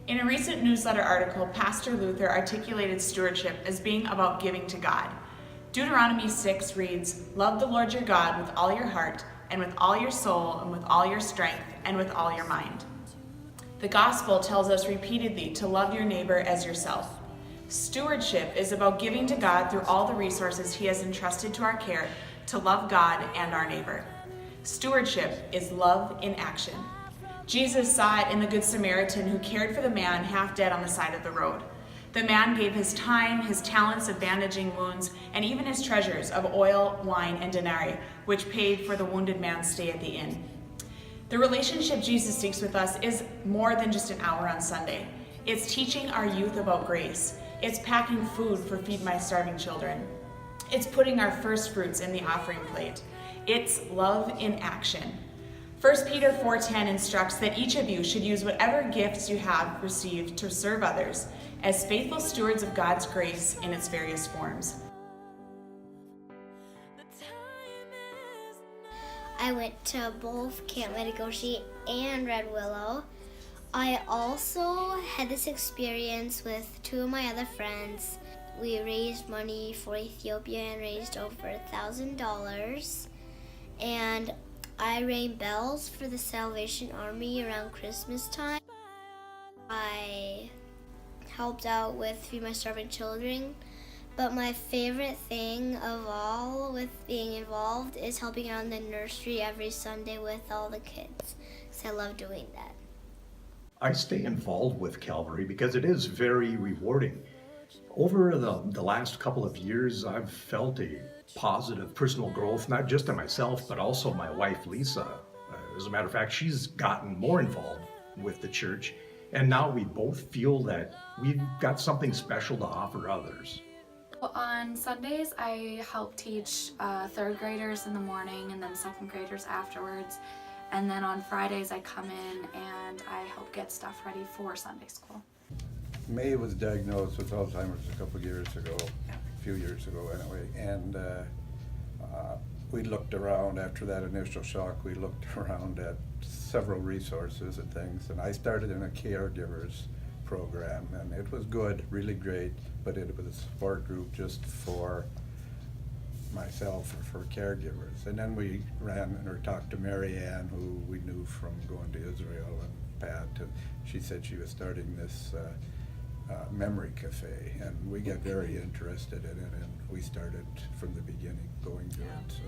In a recent newsletter article, Pastor Luther articulated stewardship as being about giving to God. Deuteronomy 6 reads, "Love the Lord your God with all your heart, and with all your soul, and with all your strength, and with all your mind." The gospel tells us repeatedly to love your neighbor as yourself. Stewardship is about giving to God through all the resources He has entrusted to our care to love God and our neighbor. Stewardship is love in action. Jesus saw it in the Good Samaritan who cared for the man half dead on the side of the road. The man gave his time, his talents of bandaging wounds, and even his treasures of oil, wine, and denarii, which paid for the wounded man's stay at the inn. The relationship Jesus seeks with us is more than just an hour on Sunday. It's teaching our youth about grace. It's packing food for Feed My Starving Children. It's putting our first fruits in the offering plate. It's love in action. 1 Peter 4:10 instructs that each of you should use whatever gifts you have received to serve others as faithful stewards of God's grace in its various forms. I went to both Camp Medigoshi and Red Willow. I also had this experience with two of my other friends. We raised money for Ethiopia and raised over $1,000. And I rang bells for the Salvation Army around Christmas time. I helped out with Feed My Starving Children. But my favorite thing of all with being involved is helping out in the nursery every Sunday with all the kids. So I love doing that. I stay involved with Calvary because it is very rewarding. Over the last couple of years, I've felt a positive personal growth, not just in myself, but also my wife, Lisa. As a matter of fact, she's gotten more involved with the church, and now we both feel that we've got something special to offer others. On Sundays, I help teach third graders in the morning and then second graders afterwards. And then on Fridays, I come in and I help get stuff ready for Sunday school. May was diagnosed with Alzheimer's a couple years ago, a few years ago anyway, and we looked around after that initial shock. We looked around at several resources and things, and I started in a caregivers program, and it was good, really great, but it was a support group just for myself or for caregivers. And then we ran or talked to Mary Ann, who we knew from going to Israel, and Pat, and she said she was starting this memory cafe, and we got very interested in it, and we started from the beginning going to it. So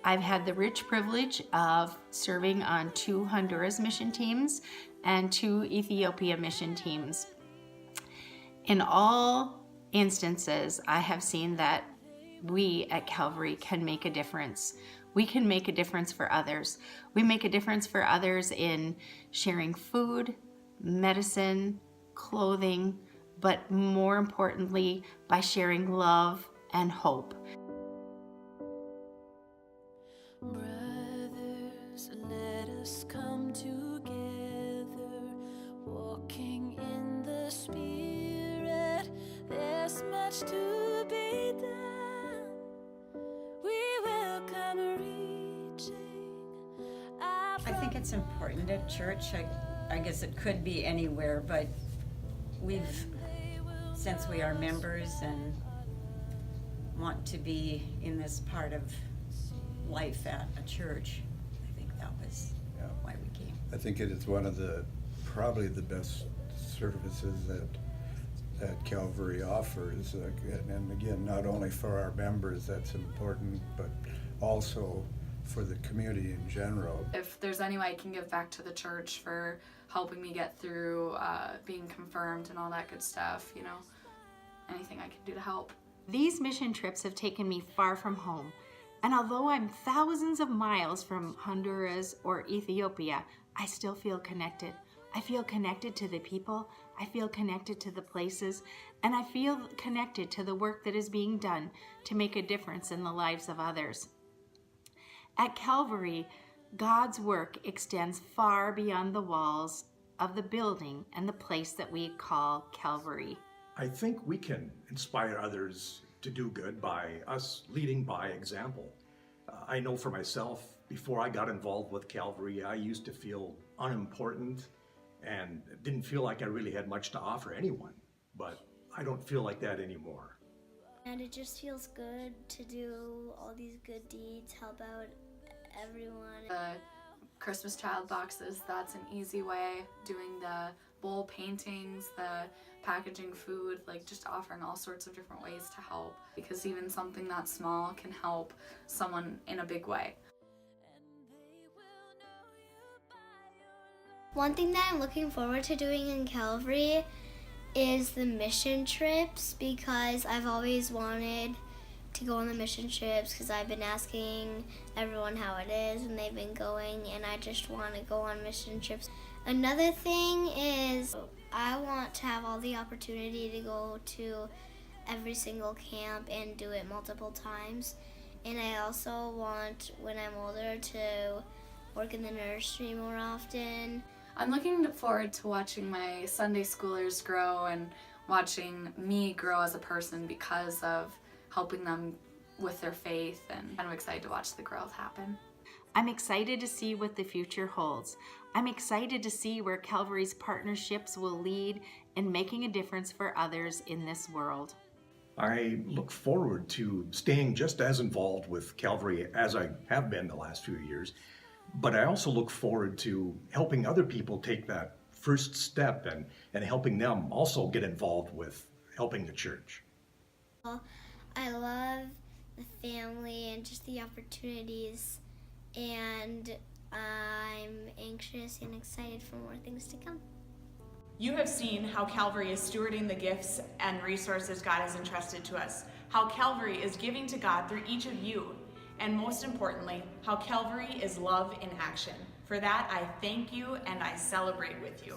I've had the rich privilege of serving on 2 Honduras mission teams and 2 Ethiopia mission teams. In all instances, I have seen that we at Calvary can make a difference. We can make a difference for others. We make a difference for others in sharing food, medicine, clothing, but more importantly, by sharing love and hope. Brothers, let us come together, walking in the Spirit. There's much to be done. We will come reaching. I think it's important at church. I guess it could be anywhere, but since we are members and want to be in this part of life at a church, I think that was why we came. I think it is one of probably the best services that Calvary offers, and again, not only for our members, that's important, but also for the community in general. If there's any way I can give back to the church for helping me get through being confirmed and all that good stuff, anything I can do to help. These mission trips have taken me far from home, and although I'm thousands of miles from Honduras or Ethiopia, I still feel connected. I feel connected to the people, I feel connected to the places, and I feel connected to the work that is being done to make a difference in the lives of others. At Calvary, God's work extends far beyond the walls of the building and the place that we call Calvary. I think we can inspire others to do good by us leading by example. I know for myself, before I got involved with Calvary, I used to feel unimportant and didn't feel like I really had much to offer anyone. But I don't feel like that anymore. And it just feels good to do all these good deeds, help out everyone. The Christmas child boxes, that's an easy way. Doing the bowl paintings, the packaging food, like just offering all sorts of different ways to help, because even something that small can help someone in a big way. One thing that I'm looking forward to doing in Calvary is the mission trips, because I've always wanted to go on the mission trips because I've been asking everyone how it is and they've been going, and I just want to go on mission trips. Another thing is I want to have all the opportunity to go to every single camp and do it multiple times. And I also want, when I'm older, to work in the nursery more often. I'm looking forward to watching my Sunday schoolers grow and watching me grow as a person because of helping them with their faith, and I'm excited to watch the growth happen. I'm excited to see what the future holds. I'm excited to see where Calvary's partnerships will lead in making a difference for others in this world. I look forward to staying just as involved with Calvary as I have been the last few years, but I also look forward to helping other people take that first step and helping them also get involved with helping the church. I love the family and just the opportunities, and I'm anxious and excited for more things to come. You have seen how Calvary is stewarding the gifts and resources God has entrusted to us, how Calvary is giving to God through each of you, and most importantly, how Calvary is love in action. For that, I thank you and I celebrate with you.